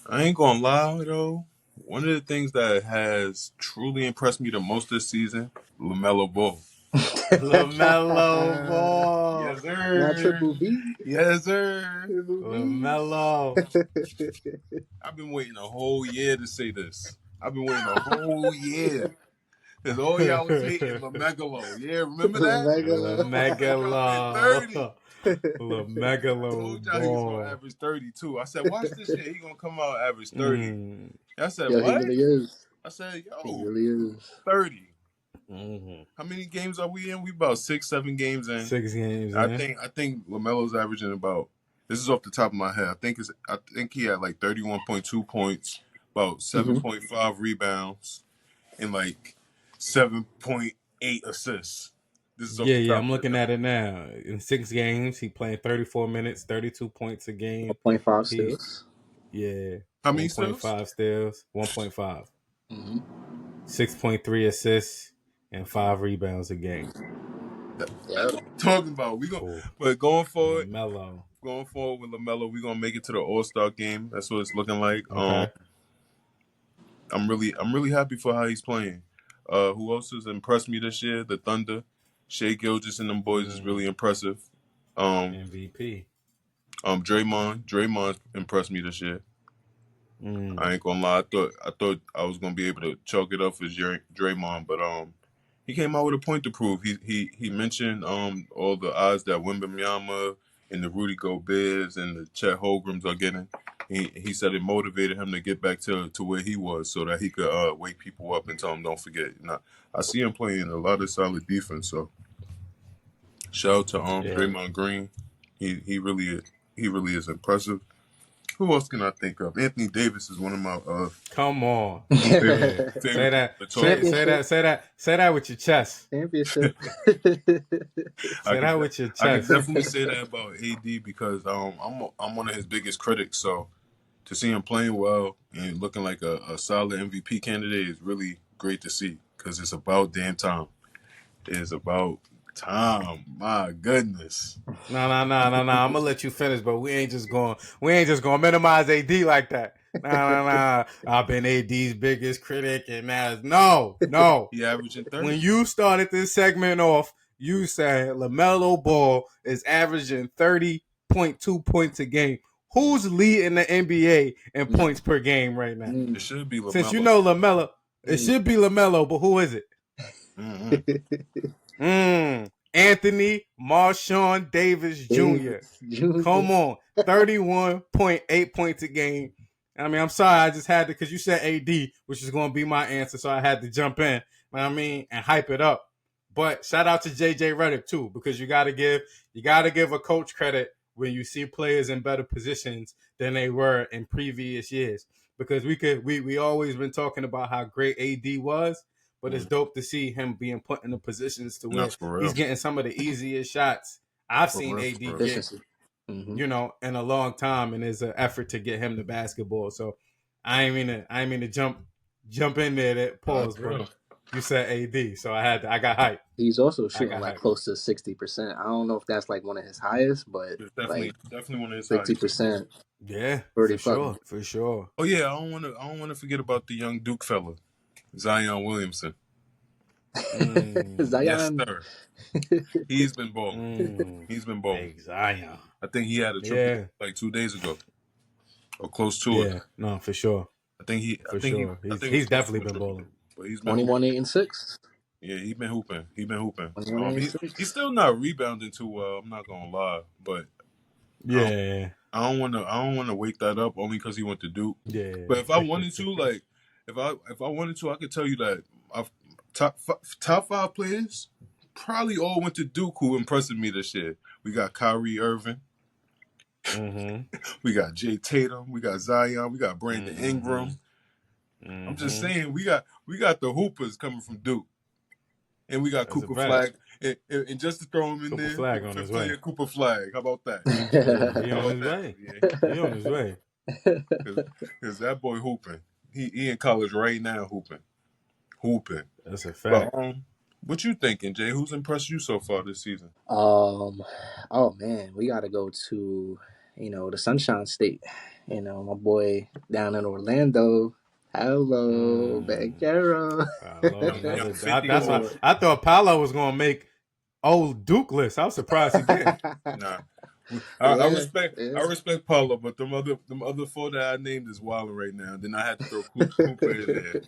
I ain't gonna lie though. One of the things that has truly impressed me the most this season, LaMelo Ball. LaMelo Ball. Yes, Not sir. Triple B. Yes, sir. Triple B. LaMelo. I've been waiting a whole year to say this. I've been waiting a whole year. Cause all y'all was hating LaMegalo. Yeah, remember that? Megalo. He dropping 30. LaMegalo. Told LaMegalo y'all he was gonna Ball. average 32. I said, watch this shit. He gonna come out average 30. Mm. I said, Yo, he what? really is. I said, He yo, really is. 30. Mm-hmm. How many games are we in? We about 6, 7 games in. 6 games I in. think LaMelo's averaging about. This is off the top of my head. I think he had like 31.2 points, about Mm-hmm. 7.5 rebounds, and like 7.8 assists. This is off the Yeah, top I'm of looking the at dome. it now. In 6 games, he playing 34 minutes, 32 points a game. 1.5 He, steals. yeah, How many steals? 1.5 steals, 1.5, Mm-hmm. 6.3 assists, and 5 rebounds a game. Yeah. Talking about we going, Cool. but LaMelo. going forward with LaMelo, we gonna make it to the All-Star game. That's what it's looking like. Okay. I'm really happy for how he's playing. Who else has impressed me this year? The Thunder, Shea Gilgeous and them boys is really impressive. Um, MVP. Draymond impressed me this year. Mm. I ain't gonna lie. I thought I was gonna be able to chalk it up for Draymond, but he came out with a point to prove. He mentioned all the odds that Wembanyama and the Rudy Gobert's and the Chet Holmgrens are getting. He said it motivated him to get back to where he was so that he could wake people up and tell them don't forget. Now I see him playing a lot of solid defense. So shout out to Yeah. Draymond Green. He really is impressive. Who else can I think of? Anthony Davis is one of my Come on. favorite Yeah. Say favorite people that. to talk Say about. say Championship. that. Say that. Say that with your chest. Championship. I Say could that de- with your I could chest. definitely say that about AD because I'm one of his biggest critics. So to see him playing well and looking like a solid MVP candidate is really great to see because it's about damn time. It is about time. My goodness. No. I'm gonna let you finish, but we ain't just going to minimize AD like that. Nah. I've been AD's biggest critic, and no. He averaging When 30. you started this segment off, you said LaMelo Ball is averaging 30.2 points a game. Who's leading the NBA in points per game right now? It should be Since you LaMelo. know LaMelo, it should be LaMelo, but who is it? Mm-hmm. Anthony Marshawn Davis Jr. Davis Jr. Come on, 31.8 points a game. I mean, I'm sorry, I just had to because you said AD, which is going to be my answer, so I had to jump in. And hype it up. But shout out to JJ Redick too, because you got to give a coach credit when you see players in better positions than they were in previous years. Because we always been talking about how great AD was, but it's dope to see him being put in the positions to Not where for he's real. getting some of the easiest shots I've For seen real. AD For real. get, Efficiency. Mm-hmm. in a long time, and there's an effort to get him the basketball. So I ain't mean to jump in there. That Not pause, for but real. you said AD, so I got hype. He's also I shooting got like hype. close to 60%. I don't know if that's like one of his highest, but It's like definitely one of his highest. 60%. Yeah, Pretty fucking. for sure. Oh yeah, I don't wanna forget about the young Duke fella, Zion Williamson. Yes, Zion. sir. He's been balling. He's been balling. Big Zion. I think he had a triple Yeah, like 2 days ago, or close to it. yeah. No, for sure, I for think he, sure. I He's think it was he's close to definitely a been triple bowling. double. But he's been hooping. 21, 8, and 6. Yeah, he's been hooping. He's been hooping. 21, 8, and He's 6. still not rebounding too well. I'm not gonna lie, but I don't, Yeah, I don't wanna wake that up only because he went to Duke. yeah. But if I wanted to, like, if I wanted to, I could tell you that I've top 5 players probably all went to Duke who impressed me this year. We got Kyrie Irving. We got Jay Tatum. We got Zion. We got Brandon Ingram. I'm just saying we got the hoopers coming from Duke, and we got That's a Cooper fact. Flag. And just to throw him in Cooper there, Flag on his fifth player way. Cooper Flag. How about that? Yeah, he How on about his that? way. Yeah, He on his way. because that boy hooping. He in college right now hooping. That's a But fact. what you thinking, Jay? Who's impressed you so far this season? Oh man, we gotta go to the Sunshine State. You know, my boy down in Orlando. Hello, Banchero. Paolo, Young another. 50 That's why or I thought Paolo was gonna make old Duke list. I was surprised he didn't. nah. Yeah, I yeah, respect Paulo, but them other four that I named is wilding right now. Then I had to throw Cooper in there.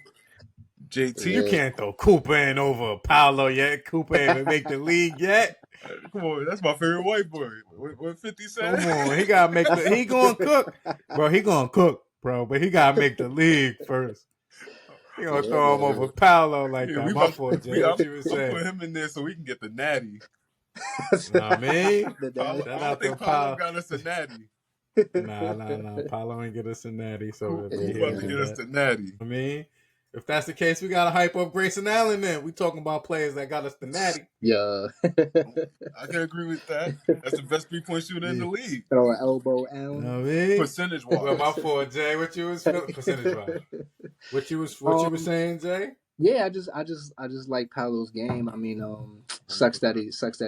You JT, yeah. can't throw Cooper in over Paolo yet. Cooper ain't even make the league yet. come on, that's my favorite white boy. What 50 said? Come on, he gotta make the. He gonna cook, bro. He gonna cook, bro. But he gotta make the league first. He gonna Yeah, throw him over man. Paolo like Yeah, that. we My about fault, Jay. we What you was I'm saying? putting him in there so we can get the natty. Know what I mean? The Paulo, dad. Shout I don't out to think Paulo Paolo. got us a natty. Nah. Paolo ain't get us a natty, so we'll be Cooper here about to to do get us that. the natty. I mean, if that's the case, we gotta hype up Grayson Allen. Then we talking about players that got us the natty. Yeah. I can agree with that. That's the best 3-point shooter in the league, Throw an elbow You Allen. know what I mean? percentage Well, my wise. fault, Jay. What you was feeling percentage wise? What you was saying, Jay? Yeah, I just like Paolo's game. I mean, 100%. sucks that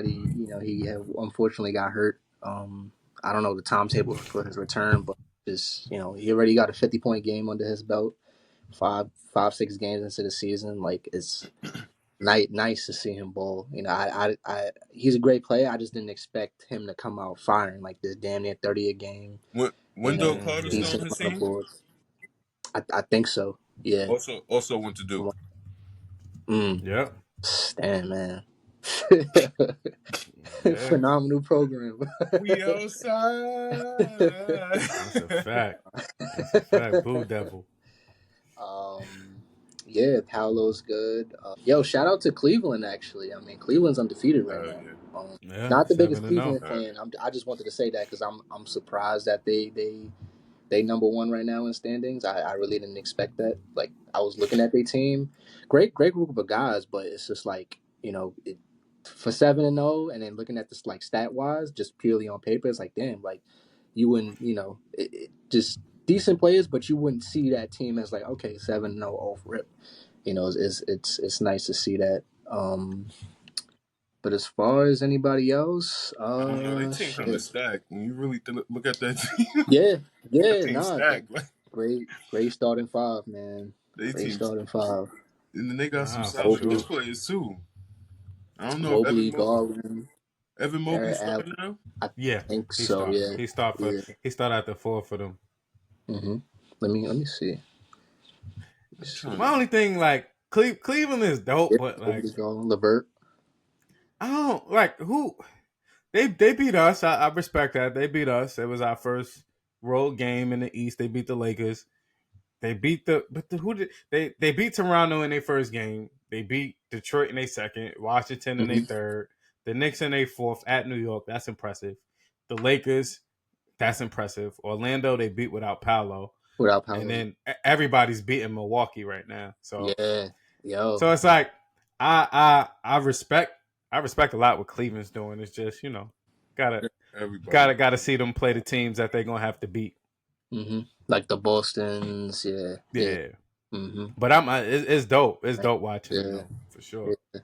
he have unfortunately got hurt. I don't know the timetable for his return, but just he already got a 50-point game under his belt. 6 games into the season, like it's nice to see him ball. He's a great player. I just didn't expect him to come out firing like this, damn near 30 a game. Wendell Carter still on Decent his on the team. board. I think so. Yeah. Also went to Duke. Mm. Yep. Damn, man. Yeah. Phenomenal program. We outside. That's a fact. That's a fact. Blue Devil. Yeah, Paolo's good. Yo, shout out to Cleveland. Actually, I mean, Cleveland's undefeated right now. Yeah. Yeah. Not the biggest 7-0. Cleveland fan. I just wanted to say that because I'm surprised that they number one right now in standings. I really didn't expect that. Like I was looking at their team, great group of guys, but it's just like for 7-0, and then looking at this like stat wise, just purely on paper, it's like damn, like you wouldn't just decent players, but you wouldn't see that team as like okay 7-0 off rip. It's nice to see that. But as far as anybody else, I don't know. They team kind of shit. stacked. When you really look at that team, Yeah, that yeah, team nah. stacked. Like, Great starting five, man. they Great team, starting five. and then they got some Nah, for solid bench sure. players too. I don't know if Mobley, Garland, Evan Mobley Jarrett Allen. starting now. I Yeah. think He so. start. Yeah, yeah. He start at the 4 for them. Let me see. I'm trying My to. only thing, like, Cleveland is dope, Yeah, but like Mobley, Garland, Levert. I don't like who they beat us. I respect that. They beat us. It was our first road game in the East. They beat the Lakers. They beat who did they beat Toronto in their first game. They beat Detroit in their second, Washington in their Mm-hmm. third, the Knicks in their fourth at New York. That's impressive. The Lakers, that's impressive. Orlando, they beat without Paolo. Without And Paolo. then everybody's beating Milwaukee right now. So Yeah, yo. it's like I respect a lot what Cleveland's doing. It's just, gotta Everybody. gotta see them play the teams that they're gonna have to beat. Like the Boston's. Yeah, yeah. Yeah. Mm-hmm. But it's dope. It's dope watching them Yeah, though, for sure. yeah,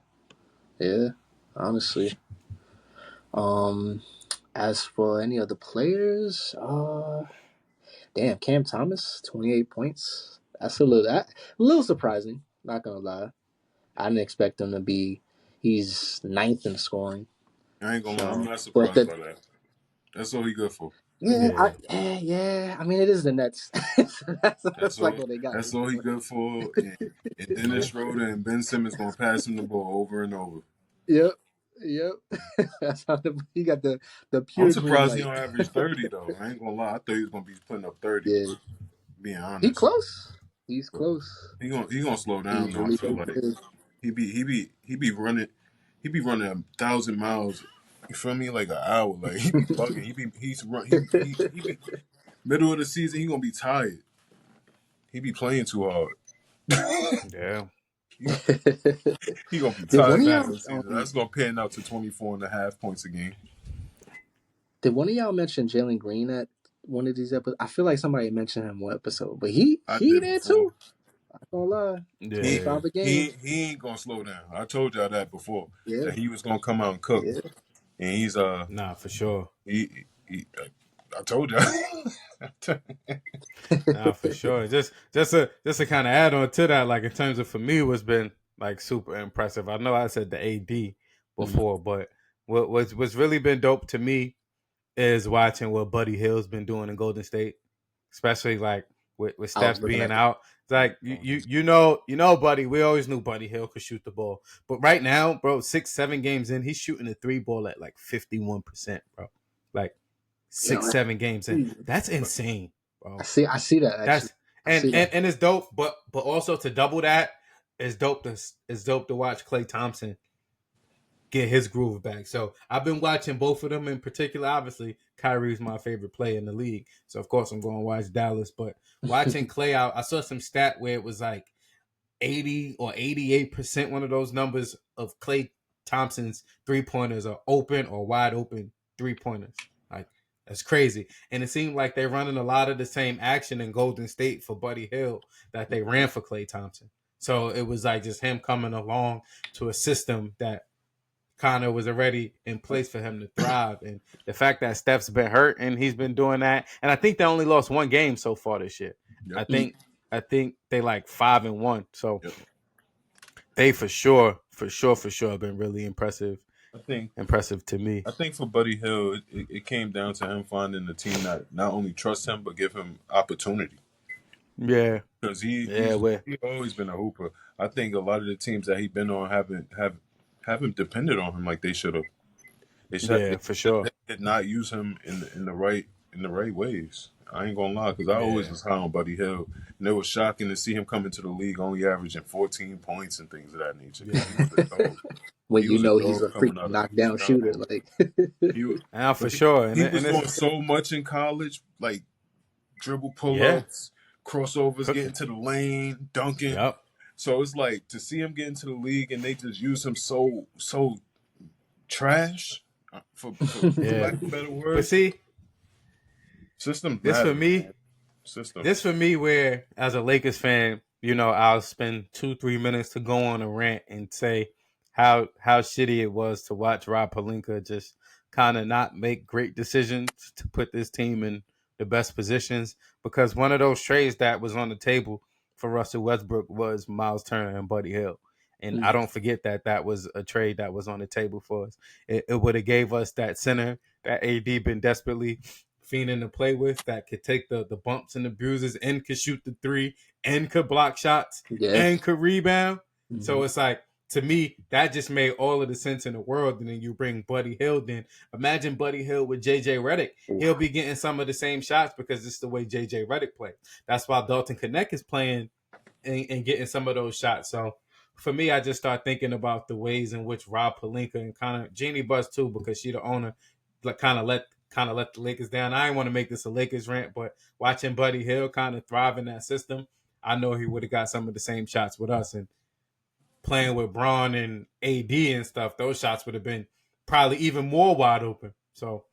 yeah. Honestly. As for any other players, damn, Cam Thomas, 28 points. That's a little surprising. Not gonna lie, I didn't expect him to be. He's ninth in scoring. I ain't gonna lie. I'm So, not but surprised by that. That's all he good for. yeah, Yeah. yeah. I mean, it is the Nets. That's That's like all. all they got. That's all he good for. And Dennis Schroeder and Ben Simmons gonna pass him the ball over and over. Yep, yep. That's how he got the I'm pure green surprised he light. don't average 30 though. I ain't gonna lie. I thought he was gonna be putting up 30. Yeah, Being he honest, close. He's but close. he gonna slow down He's though. I really feel like good. he be running 1,000 miles. You feel me? Like an hour. Like he be bugging. He be middle of the season. He gonna be tired. He be playing too hard. Yeah. He gonna be Did one tired of middle y'all of the season. That's gonna pan out to 24.5 points a game. mention Jalen Green at one of these episodes? I feel like somebody mentioned him one episode, but he I he did there before. too. I don't lie. He 25 Yeah. a game. he ain't gonna slow down. I told y'all that before. Yeah, That he was gonna come out and cook. yeah. And he's Nah, for sure. he I told you. Nah, for sure. Just to kind of add on to that, like in terms of for me, what's been like super impressive. I know I said the AD Mhm. before, but what's really been dope to me is watching what Buddy Hill's been doing in Golden State, especially like with I was Steph looking being at that. out. It's like you know, Buddy. We always knew Buddy Hill could shoot the ball, but right now, bro, 6-7 games in, he's shooting the 3 ball at like 51%, bro. Like You know, 6-7 games in, that's insane, I bro. see. I see that actually. That's I and see that. and and it's dope, but also to double that, it's dope to watch Klay Thompson get his groove back. So I've been watching both of them in particular. Obviously, Kyrie's my favorite player in the league, so of course I'm going to watch Dallas. But watching Klay out, I saw some stat where it was like 80 or 88%. One of those numbers of Klay Thompson's 3-pointers are open or wide open 3-pointers. Like that's crazy. And it seemed like they're running a lot of the same action in Golden State for Buddy Hill that they ran for Klay Thompson. So it was like just him coming along to a system that kind of was already in place for him to thrive. And the fact that Steph's been hurt and he's been doing that, and I think they only lost one game so far this year. Yep. I think they like 5-1. So Yep. they for sure have been really impressive to me. I think for Buddy Hill, it came down to him finding a team that not only trusts him but give him opportunity. Yeah, Because yeah, he's always been a hooper. I think a lot of the teams that he's been on haven't depended on him like they should have. yeah, for sure. They did not use him in the right ways. I ain't gonna lie, because I always Yeah. was high on Buddy Hill, and it was shocking to see him come into the league only averaging 14 points and things of that nature. Yeah. He was a dog. When He you was a know he's dog a coming freaking out knockdown of shooter, like he was, Now for but he, sure, and he was doing it's so much in college, like dribble pull yeah, ups, crossovers, getting cooking. to the lane, dunking. Yep. So it's like to see him get into the league and they just use him so trash, for Yeah. lack of better But words. see, Systems this matter, for me, man. Systems. this for me where as a Lakers fan, I'll spend 2-3 minutes to go on a rant and say how shitty it was to watch Rob Pelinka just kind of not make great decisions to put this team in the best positions, because one of those trades that was on the table for Russell Westbrook was Miles Turner and Buddy Hill. And I don't forget that was a trade that was on the table for us. It would have gave us that center that AD been desperately fiending to play with, that could take the bumps and the bruises and could shoot the three and could block shots yeah. and could rebound. Mhm. So it's like, to me, that just made all of the sense in the world. And then you bring Buddy Hill in. Imagine Buddy Hill with JJ Redick. He'll be getting some of the same shots because it's the way JJ Redick plays. That's why Dalton Knecht is playing and getting some of those shots. So for me, I just start thinking about the ways in which Rob Pelinka and kind of Jeannie Buss too, because she the owner, like kind of let the Lakers down. I didn't want to make this a Lakers rant, but watching Buddy Hill kind of thrive in that system, I know he would have got some of the same shots with us. And playing with Braun and AD and stuff, those shots would have been probably even more wide open. So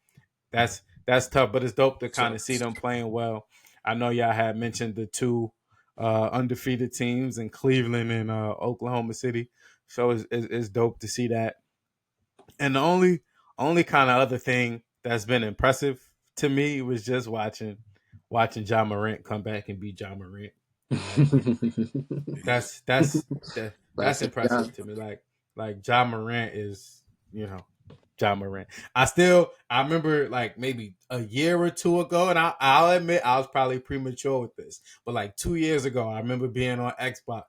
that's tough, but it's dope to kind of see them playing well. I know y'all had mentioned the two undefeated teams in Cleveland and Oklahoma City, so it's dope to see that. And the only kind of other thing that's been impressive to me was just watching Ja Morant come back and be Ja Morant. That's impressive to me. Like Ja Morant is, Ja Morant. I remember like maybe a year or two ago, and I'll admit I was probably premature with this, but like 2 years ago, I remember being on Xbox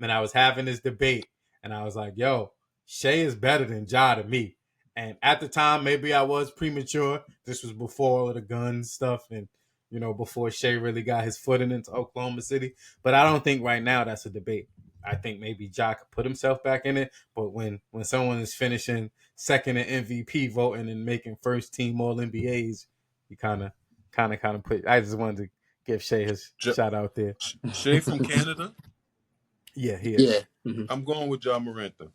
and I was having this debate, and I was like, "Yo, Shea is better than Ja to me." And at the time, maybe I was premature. This was before all of the guns stuff, and before Shea really got his foot into Oklahoma City. But I don't think right now that's a debate. I think maybe Ja could put himself back in it, but when someone is finishing second in MVP voting and making first team All NBAs, you kind of put. I just wanted to give Shea his shout out there. Shea from Canada. Yeah, he is. Yeah. Mm-hmm. I'm going with Ja Morant though.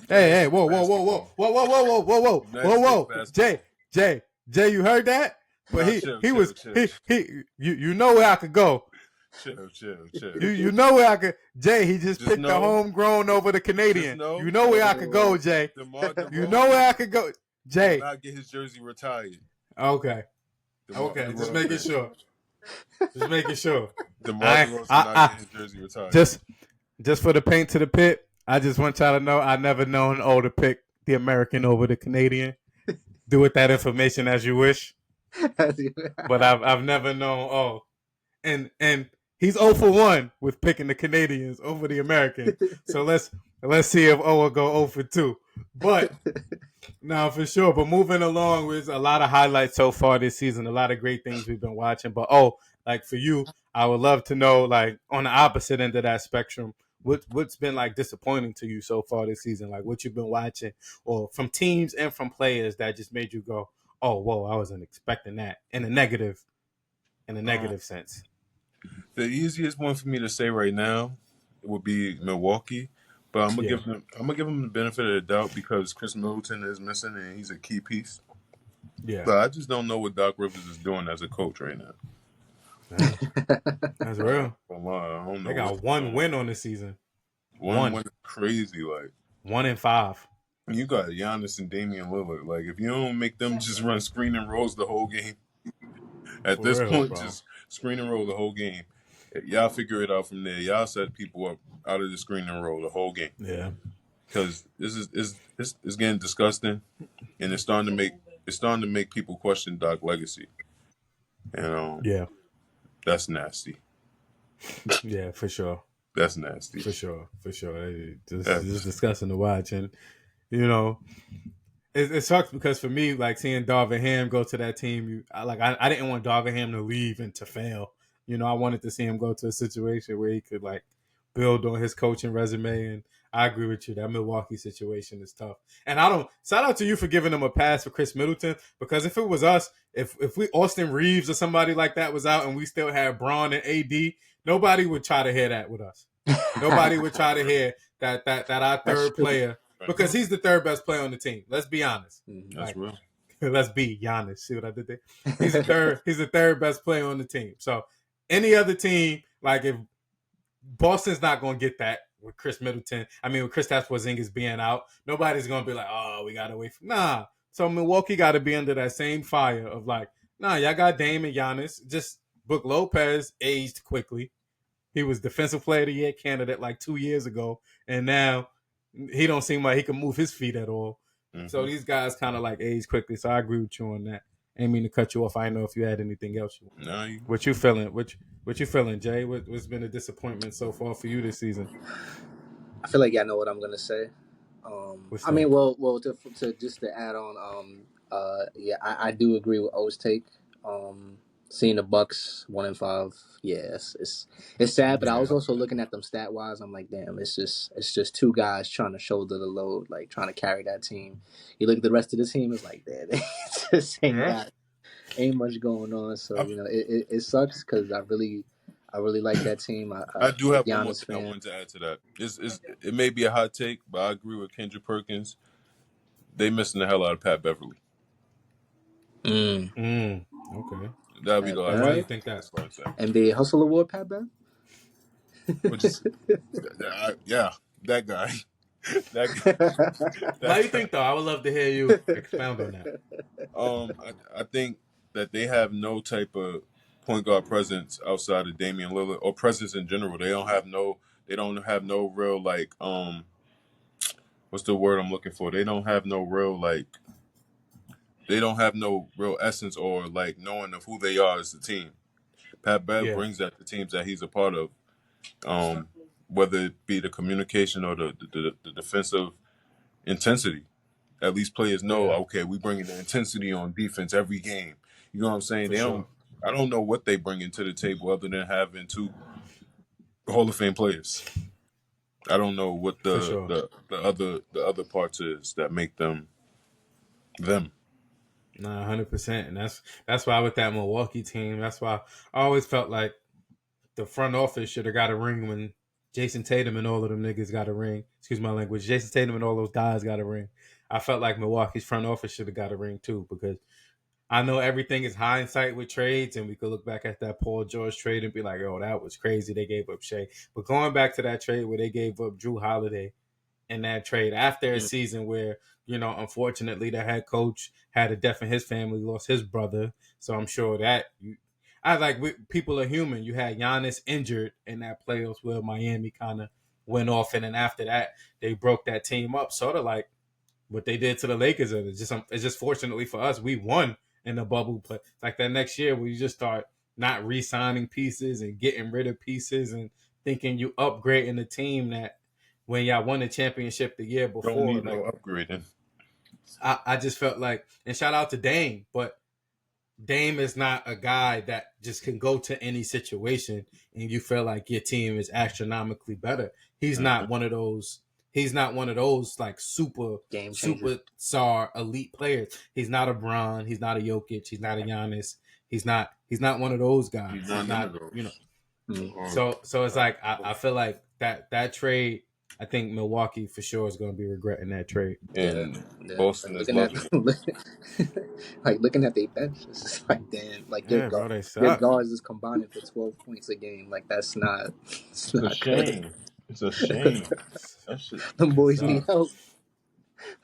Hey, whoa, Jay, you heard that? But you know where I could go. Chill. You know where I could. Jay, he just picked the homegrown over the Canadian. You know where I could go, Jay. You know where I could go, Jay. Not get his jersey retired. Okay. DeMar Okay. Just making DeRozan. sure. Just making sure. DeMar I DeRozan not I getting his jersey retired. just for the paint to the pit. I just want y'all to know I never known to pick the American over the Canadian. Do with that information as you wish. But I've never known and he's 0 for 1 with picking the Canadians over the Americans. So let's see if O will go 0 for 2. But no, for sure. But moving along with a lot of highlights so far this season, a lot of great things we've been watching. But like for you, I would love to know, like on the opposite end of that spectrum, what's been like disappointing to you so far this season? Like what you've been watching, or from teams and from players that just made you go, "Oh, whoa, I wasn't expecting that," in a negative sense. The easiest one for me to say right now would be Milwaukee, but Yeah, I'm gonna give them the benefit of the doubt because Chris Middleton is missing and he's a key piece. yeah, But I just don't know what Doc Rivers is doing as a coach right now. yeah. That's real. I don't They know what got he's one doing. win on the season. One One, win is crazy. Like 1-5. you got Giannis and Damian Lillard. Like if you don't make them just run screen and rolls the whole game, at For this real, point, bro. just screen and roll the whole game. Y'all figure it out from there. Y'all set people up out of the screen and roll the whole game. Yeah, Because this is getting disgusting, and it's starting to make people question Doc's legacy, and yeah, that's nasty. yeah, for sure. That's nasty. For sure. Just That's, discussing to watch, and you know, it sucks because for me, like seeing Darvin Ham go to that team, I didn't want Darvin Ham to leave and to fail. You know, I wanted to see him go to a situation where he could like build on his coaching resume. And I agree with you, that Milwaukee situation is tough. And I don't shout out to you for giving him a pass for Chris Middleton, because if it was us, if we Austin Reeves or somebody like that was out and we still had Braun and AD, nobody would try to hear that with us. Nobody would try to hear that our That's third true. player, because he's the third best player on the team. Let's be honest. that's real. Let's be Giannis. See what I did there? He's the third. He's the third best player on the team. So any other team, like if Boston's not going to get that with Chris Middleton. I mean, with Kristaps Porzingis being out, nobody's going to be like, "Oh, we got to wait for." Nah. So Milwaukee got to be under that same fire of like, nah, y'all got Dame and Giannis. Just Brook Lopez aged quickly. He was Defensive Player of the Year candidate like 2 years ago, and now he don't seem like he can move his feet at all. Mm-hmm. So these guys kind of like age quickly. So I agree with you on that. I ain't mean to cut you off. I didn't know if you had anything else. What you feeling? What you feeling, Jay? What's been a disappointment so far for you this season? I feel like y'all know what I'm gonna say. What's I that? mean, well, to just to add on, yeah, I do agree with O's take. Seeing the Bucks 1-5, yeah, it's sad. But I was Yeah, also looking at them stat wise. I'm like, damn, it's just two guys trying to shoulder the load, like trying to carry that team. You look at the rest of the team, it's like, damn, they just ain't much going on. So you know, it sucks because I really like that team. I do Big have one more Giannis thing I fan. wanted to add to that. It may be a hot take, but I agree with Kendrick Perkins. They missing the hell out of Pat Beverly. Okay. That'd be the last. Why do Bev? you think that? That's what I say. NBA Hustle Award, Pat Bev? Which is, yeah, that guy. That guy. Why do you think though? I would love to hear you expound on that. I think that they have no type of point guard presence outside of Damian Lillard, or presence in general. They don't have no real like what's the word I'm looking for? They don't have no real essence or like knowing of who they are as a team. Pat Bev brings that to teams that he's a part of. Whether it be the communication or the defensive intensity. At least players know, okay, we bringing the intensity on defense every game. You know what I'm saying? I don't know what they bring into the table other than having two Hall of Fame players. I don't know what the other parts is that make them them. Nah, 100%, and that's why with that Milwaukee team, that's why I always felt like the front office should have got a ring when Jason Tatum and all of them niggas got a ring. Excuse my language. Jason Tatum and all those guys got a ring. I felt like Milwaukee's front office should have got a ring too, because I know everything is hindsight with trades, and we could look back at that Paul George trade and be like, oh, that was crazy. They gave up Shea. But going back to that trade where they gave up Drew Holiday in that trade after a season where, unfortunately the head coach had a death in his family, lost his brother. So I'm sure that people are human. You had Giannis injured in that playoffs where Miami kind of went off, and then after that they broke that team up, sort of like what they did to the Lakers. It's just fortunately for us, we won in the bubble. But like that next year, where you just start not re-signing pieces and getting rid of pieces and thinking you upgrading the team that when y'all won the championship the year Don't before, need like no upgrading. I just felt like, and shout out to Dame, but Dame is not a guy that just can go to any situation and you feel like your team is astronomically better. He's not one of those. He's not one of those like Game changer. superstar elite players. He's not a Bron. He's not a Jokic. He's not a Giannis. He's not one of those guys. He's not none of those. So it's like I feel like that trade. I think Milwaukee for sure is going to be regretting that trade. And Yeah. Boston Like is loving it. looking at their bench, it's just like, damn, like Yeah, bro, they your suck. guards is combining for 12 points a game. Like it's It's a not good. shame. It's a shame. That shit. The They boys need suck. help.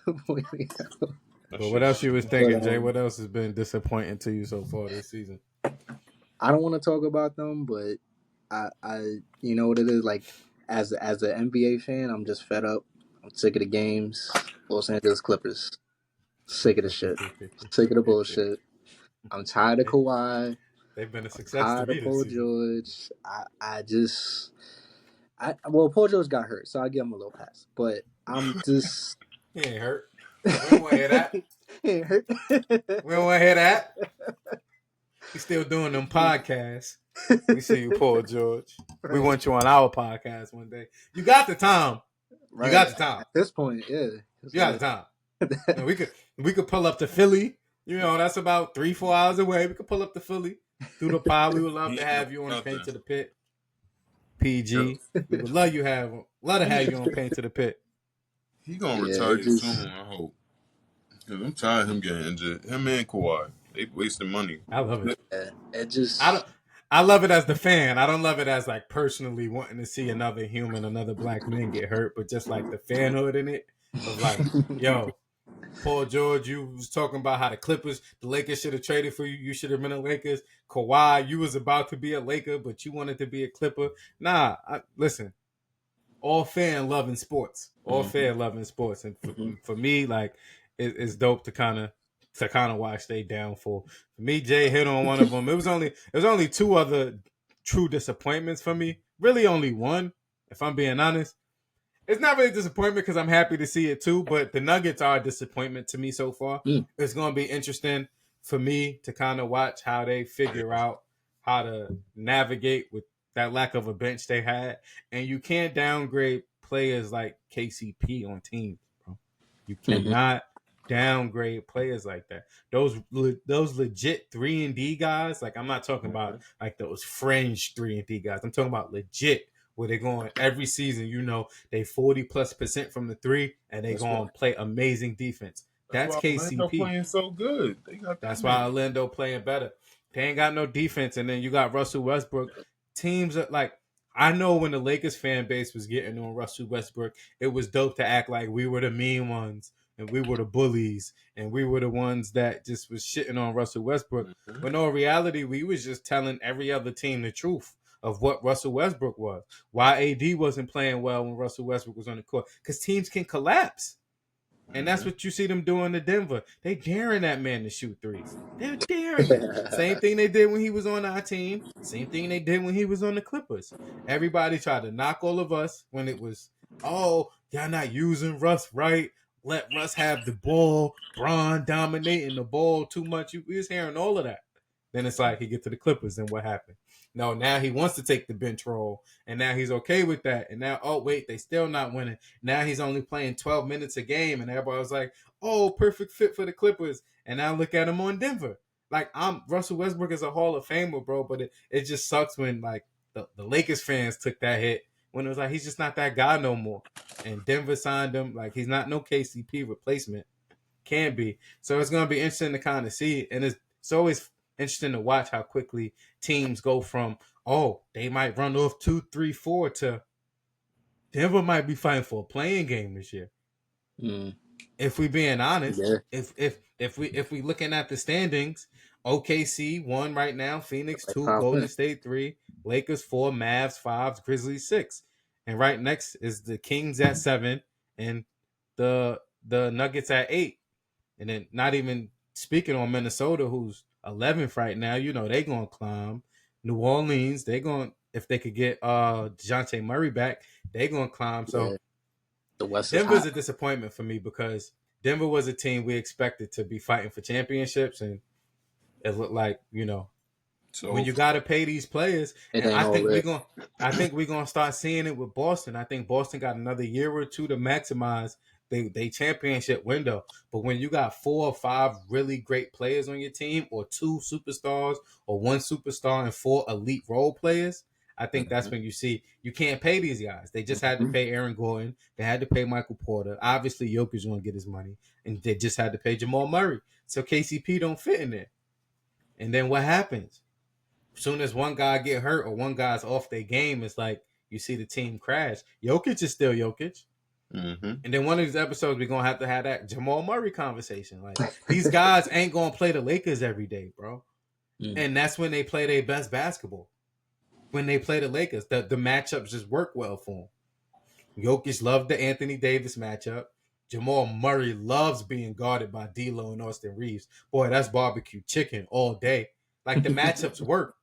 The boys need help. That But what shit else you was thinking, Jay? um, What else has been disappointing to you so far this season? I don't want to talk about them, but I you know what it is, like as an NBA fan, I'm just fed up. I'm sick of the games. Los Angeles Clippers. Sick of the shit. Sick of the bullshit. I'm tired of Kawhi. They've been a I'm success to tired me of this Paul season. George. Well, Paul George got hurt, so I give him a little pass. But I'm just He ain't hurt. We don't want to hear that. He ain't hurt. We don't want to hear that. He's still doing them podcasts. We see you, Paul George. Right. We want you on our podcast one day. You got the time. Right. You got the time. At this point, yeah. You got the time. And we could pull up to Philly. That's about 3-4 hours away. We could pull up to Philly, do the pod. We would love to have you on the Paint to the Pit. PG. We would love to have you on Paint to the Pit. He gonna retire soon, I hope. Cause I'm tired of him getting injured. Him and Kawhi, they wasting money. I love it. I love it as the fan. I don't love it as like personally wanting to see another black man get hurt, but just like the fanhood in it of like, yo, Paul George, you was talking about how the Lakers should have traded for you. You should have been a Lakers. Kawhi, you was about to be a Laker, but you wanted to be a Clipper. Nah, listen. All fan loving sports. All fan loving sports, and for me, like, it's dope to kind of watch they downfall. For me, Jay hit on one of them. It was only two other true disappointments for me. Really, only one, if I'm being honest. It's not really a disappointment because I'm happy to see it too, but the Nuggets are a disappointment to me so far. It's going to be interesting for me to kind of watch how they figure out how to navigate with that lack of a bench they had. And you can't downgrade players like KCP on teams, bro. You cannot downgrade players like that. Those legit 3-and-D guys, like I'm not talking about like those fringe 3-and-D guys. I'm talking about legit where they're going every season, they 40+% from the three, and they going to play amazing defense. That's KCP. Orlando playing so good. That's why Orlando playing better. They ain't got no defense, and then you got Russell Westbrook. Teams are like, I know when the Lakers fan base was getting on Russell Westbrook, it was dope to act like we were the mean ones, and we were the bullies, and we were the ones that just was shitting on Russell Westbrook. But no, in reality, we was just telling every other team the truth of what Russell Westbrook was. Why AD wasn't playing well when Russell Westbrook was on the court. Because teams can collapse. And that's what you see them doing to Denver. They daring that man to shoot threes. They're daring it. Same thing they did when he was on our team. Same thing they did when he was on the Clippers. Everybody tried to knock all of us when it was, oh, y'all not using Russ right. Let Russ have the ball. Bron dominating the ball too much. We was hearing all of that. Then it's like he get to the Clippers and what happened? No, now he wants to take the bench role, and now he's okay with that. And now, oh, wait, they still not winning. Now he's only playing 12 minutes a game, and everybody was like, oh, perfect fit for the Clippers. And now look at him on Denver. Like, Russell Westbrook is a Hall of Famer, bro, but it just sucks when, like, the Lakers fans took that hit when it was like, he's just not that guy no more. And Denver signed him. Like, he's not no KCP replacement. Can be. So it's going to be interesting to kind of see. And it's always interesting to watch how quickly teams go from, oh, they might run off 2, 3, 4 to Denver might be fighting for a playing game this year. Mm, If we being honest, yeah, if we looking at the standings, OKC 1 right now, Phoenix like 2, top Golden ten. State 3, Lakers 4, Mavs 5, Grizzlies 6. And right next is the Kings at 7 and the Nuggets at 8. And then not even speaking on Minnesota, who's 11th right now, they gonna climb. New Orleans, they going if they could get DeJounte Murray back, they gonna climb. Yeah, So the West is Denver's hot. a disappointment for me because Denver was a team we expected to be fighting for championships, and it looked like when So you got to pay these players, It and ain't all there. I think we're gonna start seeing it with Boston. I think Boston got another year or two to maximize they championship window. But when you got 4 or 5 really great players on your team, or 2 superstars, or 1 superstar and 4 elite role players, I think that's mhm, when you see you can't pay these guys. They just had to Mhm. pay Aaron Gordon. They had to pay Michael Porter. Obviously, Jokic's going to get his money, and they just had to pay Jamal Murray. So KCP don't fit in there. And then what happens? Soon as one guy get hurt or one guy's off their game, it's like you see the team crash. Jokic is still Jokic. mhm. And then one of these episodes, we're gonna have to have that Jamal Murray conversation. Like these guys ain't gonna play the Lakers every day, bro. Mm. And that's when they play their best basketball. When they play the Lakers, the matchups just work well for them. Jokic loved the Anthony Davis matchup. Jamal Murray loves being guarded by D'Lo and Austin Reeves. Boy, that's barbecue chicken all day. Like the matchups work.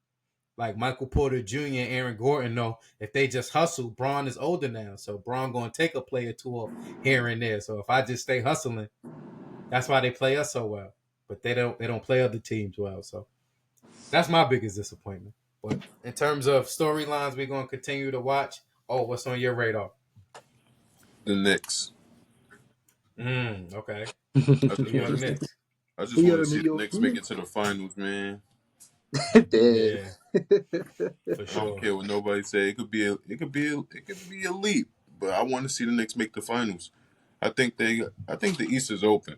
Like Michael Porter Jr. and Aaron Gordon know if they just hustle, Braun is older now. So Braun gonna take a play or two off here and there. So if I just stay hustling, that's why they play us so well. But they don't play other teams well. So that's my biggest disappointment. But in terms of storylines we're gonna continue to watch, what's on your radar? The Knicks. Okay. I New just want York to. Knicks. I just We want got to a New see the York Knicks make it to Knicks. the finals, man. Dead. Yeah, for I don't sure. care what nobody say. It could be a leap, but I want to see the Knicks make the finals. I think the East is open.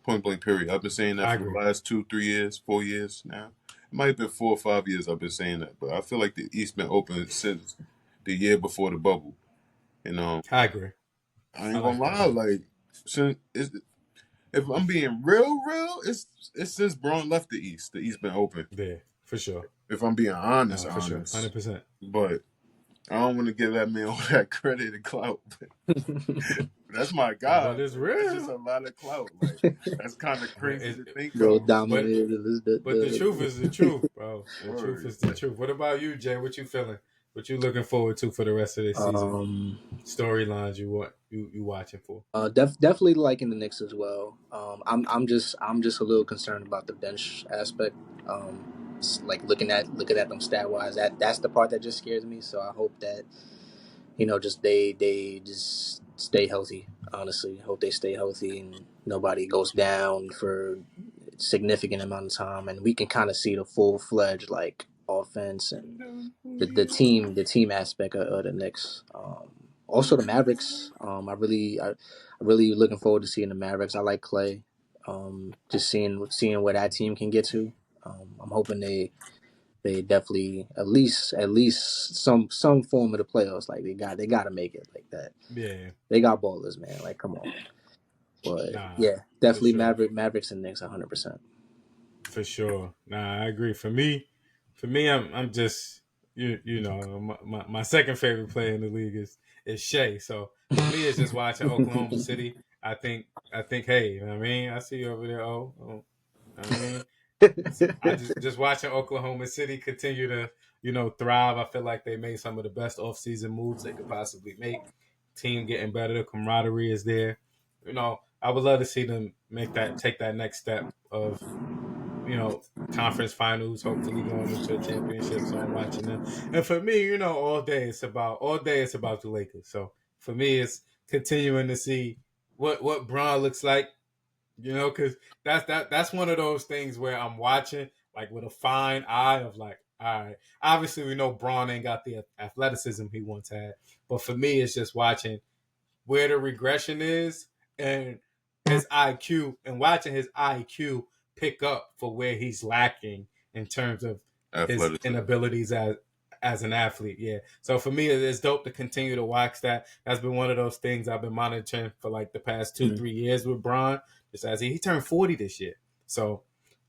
Point blank. Period. I've been saying that I for the agree. last 2, 3 years, 4 years now. It might have been 4 or 5 years I've been saying that, but I feel like the East been open since the year before the bubble. And I agree. I I ain't gonna like that lie, one. like since if I'm being real, it's since Braun left the East. The East been open. Yeah, for sure. If I'm being honest, No, for sure. honest. 100%. But I don't want to give that man all that credit and clout. That's my But guy, it's but that's just real. a lot of clout. Like that's kind of But crazy to think Bro of. but dominated the truth is the truth, bro. The truth Word. is the truth. What about you, Jay? What you feeling? What you looking forward to for the rest of this season? um Storylines you watching for? definitely liking the Knicks as well. I'm just a little concerned about the bench aspect. Like looking at them stat wise, that's the part that just scares me. So I hope that just they just stay healthy. Honestly, hope they stay healthy and nobody goes down for a significant amount of time, and we can kind of see the full fledged like offense and the team aspect of the Knicks. Also the Mavericks. I really looking forward to seeing the Mavericks. I like Clay. Just seeing where that team can get to. I'm hoping they definitely at least some form of the playoffs. Like they got to make it like that. Yeah, They got ballers, man. Like come on. But nah, yeah, for definitely sure. Mavericks and Knicks 100%. For sure. Nah, I agree. For me, I'm just my second favorite player in the league is Shea. So for me, it's just watching Oklahoma City. I think hey, you know what I mean, I see you over there. I mean, I just watching Oklahoma City continue to thrive. I feel like they made some of the best offseason moves they could possibly make. Team getting better. The camaraderie is there. I would love to see them take that next step of you know, conference finals, hopefully going into a championship. So I'm watching them. And for me, all day it's about the Lakers. So for me, it's continuing to see what Braun looks like. Because that's one of those things where I'm watching like with a fine eye of like, all right. Obviously, we know Braun ain't got the athleticism he once had, but for me, it's just watching where the regression is and his IQ and watching his IQ pick up for where he's lacking in terms of his Athleticism. inabilities as an athlete. Yeah. So for me, it's dope to continue to watch that. That's been one of those things I've been monitoring for like the past 2-3 years with Bron. Just as he turned 40 this year. So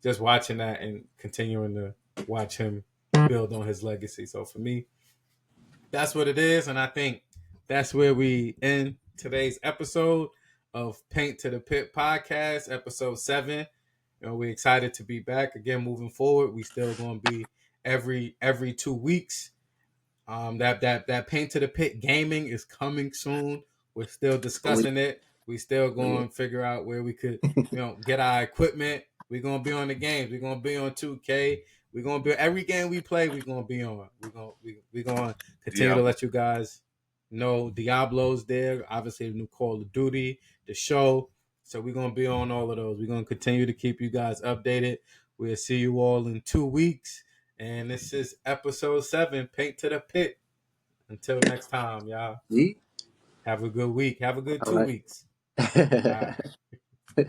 just watching that and continuing to watch him build on his legacy. So for me, that's what it is. And I think that's where we end today's episode of Paint to the Pit podcast, episode 7. We're excited to be back again moving forward. We still going to be every 2 weeks. That Paint to the Pit gaming is coming soon. We're still discussing it. We still going to figure out where we could, get our equipment. We're going to be on the games. We're going to be on 2K. We're going to be every game we play. We're going to be on. We're going to continue to let you guys know Diablo's there. Obviously, the new Call of Duty, the show. So we're going to be on all of those. We're going to continue to keep you guys updated. We'll see you all in 2 weeks. And this is episode 7, Paint to the Pit. Until next time, y'all. Have a good week. Have a good 2 weeks. All right.